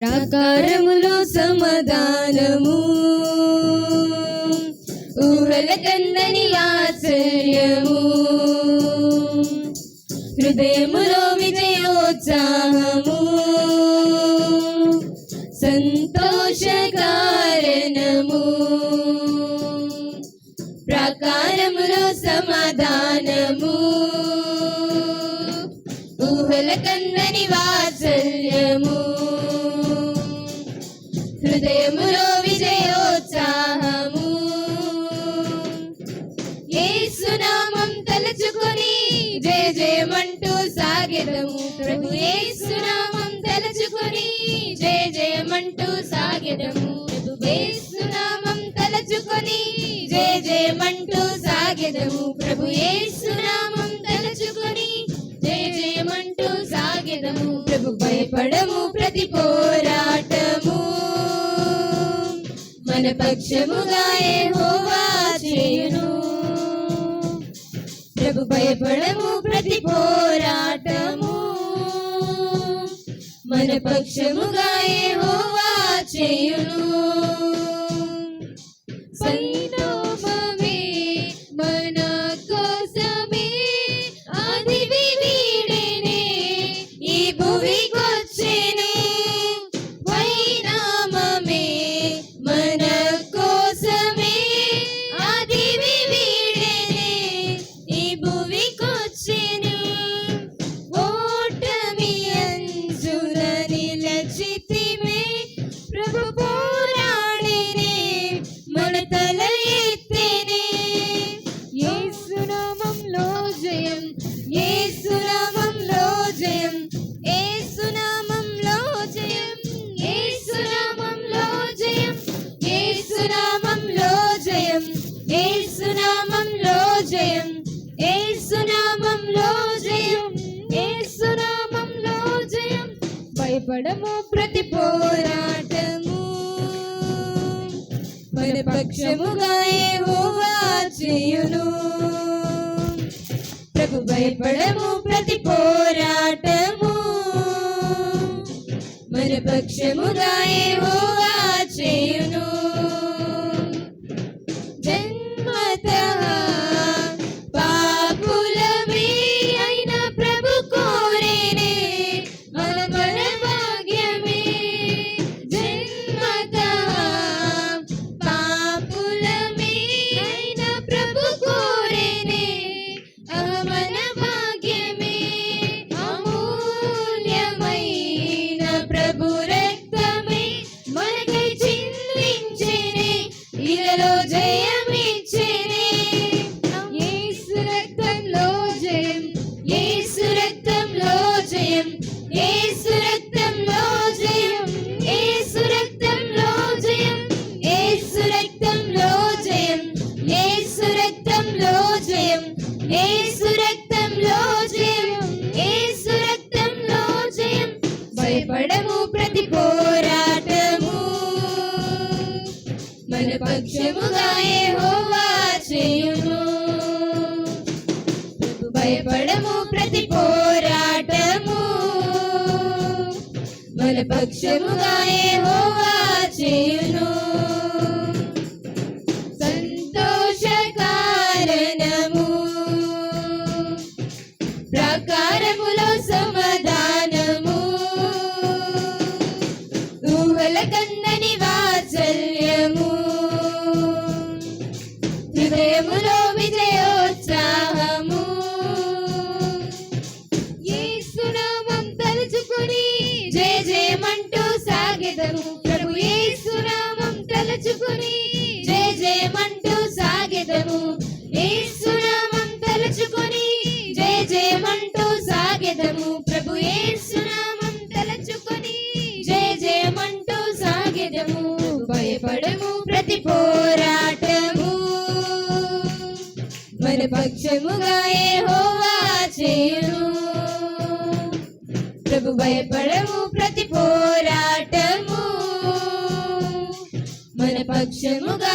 ప్రాకారములో సమాధానము, ఊహల కందని ఆశ్చర్యము, హృదయములో విజయోత్సాహము, సంతోష కారణము. ప్రాకారములో సమాధానము, ఊహల కందని వాత్సల్యము, హృదయములో విజయోత్సాహము. యేసు నామం తలచుకొని జయ జయమంటూ సాగెదము. ప్రభు యేసు నామం తలచుకొని జయ జయమంటూ సాగెదము. ప్రభు యేసు నామం తలచుకొని జయ జయమంటూ సాగెదము. ప్రభు యేసు నామం తలచుకొని జయ జయమంటూ సాగెదము. ప్రభు భయపడము ప్రతి పోరాటము, మన పక్షముగా యెహోవా చేయును. ప్రభు భయపడము ప్రతి పోరాటము, మన పక్షముగా యెహోవా చేయును. సంతోషమే మన కోసమే ఆదివి వీడెనే ఈ భువికొచ్చెను. వైనామమే మన కోసమే ఆదివి వీడెనే ఈ భువికొచ్చెను. ఓటమి అంచున నిలచితిమే, ప్రభు పోరాడెనే మన తల ఎత్తెనే. యేసు నామములో జయం, యేసు నామములో జయం, యేసు నామములో జయం, యేసు నామములో జయం, యేసు నామములో జయం, యేసు నామములో జయం, యేసు నామములో జయం, యేసు నామములో జయం. భయపడము ప్రతి పోరాటము, మన పక్షముగా యెహోవా చేయును. ప్రభు భయపడము ప్రతి పోరాటము, మన పక్షముగా యెహోవా చేయును. జన్మతః పాపులమే అయిన ప్రభు కోరేనే మన భాగ్యమే. జన్మతః పాపులమే అయిన ప్రభు కోరేనే మన భాగ్యమే. అమూల్యమైన ప్రభు రక్తమే మనకై చిందించెనే, ఇలలో జయమిచ్చెనే. యేసు రక్తంలో జయం, యేసు రక్తంలో జయం, యేసు రక్తంలో జయం, యేసు రక్తంలో జయం, యేసు రక్తంలో జయం, యేసు రక్తంలో జయం, యేసు రక్తంలో జయం, యేసు రక్తంలో జయం. భయపడము ప్రతి పోరాటము, మన పక్షముగా యెహోవా చేయును. ప్రభు భయపడము ప్రతి పోరాటము, మన పక్షముగా యెహోవా చేయును. సంతోష కారణము, ప్రాకారములో సమాధానము, ఊహల కందని వాత్సల్యము, హృదయములో విజయోత్సాహము. యేసు నామం తలుచుకొని జయ జయమంటూ సాగెదము. ప్రభు యేసు నామం తలుచుకొని జయ జయమంటూ సాగెదము. యేసు నామం తలుచుకొని జయ జయమంటూ సాగెదము. ప్రభు యేసు నామం తలుచుకొని జయ జయమంటూ సాగెదము. భయపడము ప్రతి పోరాటము, మన పక్షముగా యెహోవా చేయును. ప్రభు భయపడము ప్రతి పోరాటము, మన పక్షముగా